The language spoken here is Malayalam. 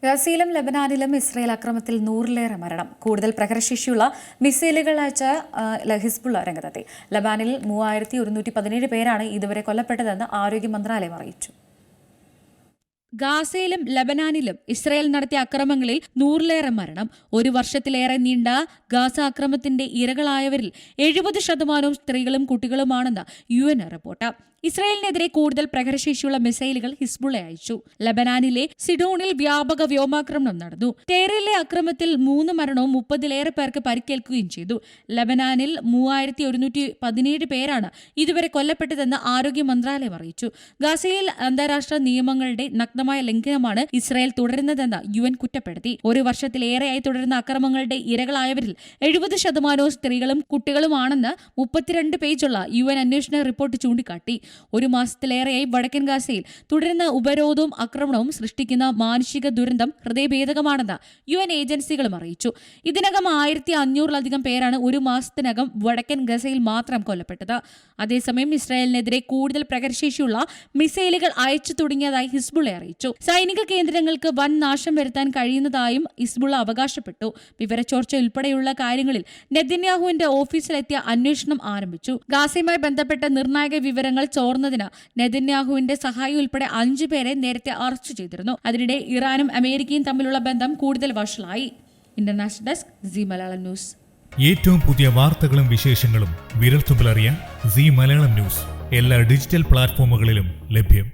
ഗസയിലും ലബനാനിലും ഇസ്രയേൽ ആക്രമണത്തിൽ 100-ലേറെ മരണം. കൂടുതൽ പ്രഹരശേഷിയുള്ള മിസൈലുകൾ അയച്ച ഹിസ്ബുള്ള രംഗത്തെത്തി. ലബനാനിൽ 3117 പേരാണ് ഇതുവരെ കൊല്ലപ്പെട്ടതെന്ന് ആരോഗ്യ മന്ത്രാലയം അറിയിച്ചു. ഗാസയിലും ലബനാനിലും ഇസ്രയേൽ നടത്തിയ അക്രമങ്ങളിൽ 100-ലേറെ മരണം. ഒരു വർഷത്തിലേറെ നീണ്ട ഗാസ അക്രമത്തിന്റെ ഇരകളായവരിൽ 70% സ്ത്രീകളും കുട്ടികളുമാണെന്ന് UN റിപ്പോർട്ട്. ഇസ്രയേലിനെതിരെ കൂടുതൽ പ്രഹരശേഷിയുള്ള മിസൈലുകൾ ഹിസ്ബുള്ള അയച്ചു. ലബനാനിലെ സിഡോണിൽ വ്യാപക വ്യോമാക്രമണം നടന്നു. ടേറിലെ അക്രമത്തിൽ 3 മരണവും 30-ലേറെ പേർക്ക് പരിക്കേൽക്കുകയും ചെയ്തു. ലബനാനിൽ 3117 പേരാണ് ഇതുവരെ കൊല്ലപ്പെട്ടതെന്ന് ആരോഗ്യ മന്ത്രാലയം അറിയിച്ചു. ഗാസയിൽ അന്താരാഷ്ട്ര നിയമങ്ങളുടെ നഗ്നമായ ലംഘനമാണ് ഇസ്രയേൽ തുടരുന്നതെന്ന് UN കുറ്റപ്പെടുത്തി. ഒരു വർഷത്തിലേറെയായി തുടരുന്ന അക്രമങ്ങളുടെ ഇരകളായവരിൽ 70% സ്ത്രീകളും കുട്ടികളുമാണെന്ന് 32 പേജുള്ള UN അന്വേഷണ റിപ്പോർട്ട് ചൂണ്ടിക്കാട്ടി. ഒരു മാസത്തിലേറെയായി വടക്കൻ ഗാസയിൽ തുടരുന്ന ഉപരോധവും ആക്രമണവും സൃഷ്ടിക്കുന്ന മാനുഷിക ദുരന്തം ഹൃദയഭേദകമാണെന്ന് UN ഏജൻസികളും അറിയിച്ചു. ഇതിനകം 1500-ലധികം പേരാണ് ഒരു മാസത്തിനകം വടക്കൻ ഗസയിൽ മാത്രം കൊല്ലപ്പെട്ടത്. അതേസമയം ഇസ്രായേലിനെതിരെ കൂടുതൽ പ്രഹരശേഷിയുള്ള മിസൈലുകൾ അയച്ചു തുടങ്ങിയതായി ഹിസ്ബുള്ള അറിയിച്ചു. സൈനിക കേന്ദ്രങ്ങൾക്ക് വൻ നാശം വരുത്താൻ കഴിയുന്നതായും ഹിസ്ബുള്ള അവകാശപ്പെട്ടു. വിവരച്ചോർച്ച ഉൾപ്പെടെയുള്ള കാര്യങ്ങളിൽ നെതന്യാഹുവിന്റെ ഓഫീസിലെത്തിയ അന്വേഷണം ആരംഭിച്ചു. ഗാസയുമായി ബന്ധപ്പെട്ട നിർണായക വിവരങ്ങൾ ചോർന്നതിന് നെതന്യാഹുവിന്റെ സഹായി ഉൾപ്പെടെ 5 പേരെ നേരത്തെ അറസ്റ്റ് ചെയ്തിരുന്നു. അതിനിടെ ഇറാനും അമേരിക്കയും തമ്മിലുള്ള ബന്ധം കൂടുതൽ വഷളായി. International desk Zee Malayalam news. ഏറ്റവും പുതിയ വാർത്തകളും വിശേഷങ്ങളും വിരൽത്തുമ്പിലറിയാൻ സീ മലയാളം ന്യൂസ് എല്ലാ ഡിജിറ്റൽ പ്ലാറ്റ്ഫോമുകളിലും ലഭ്യം.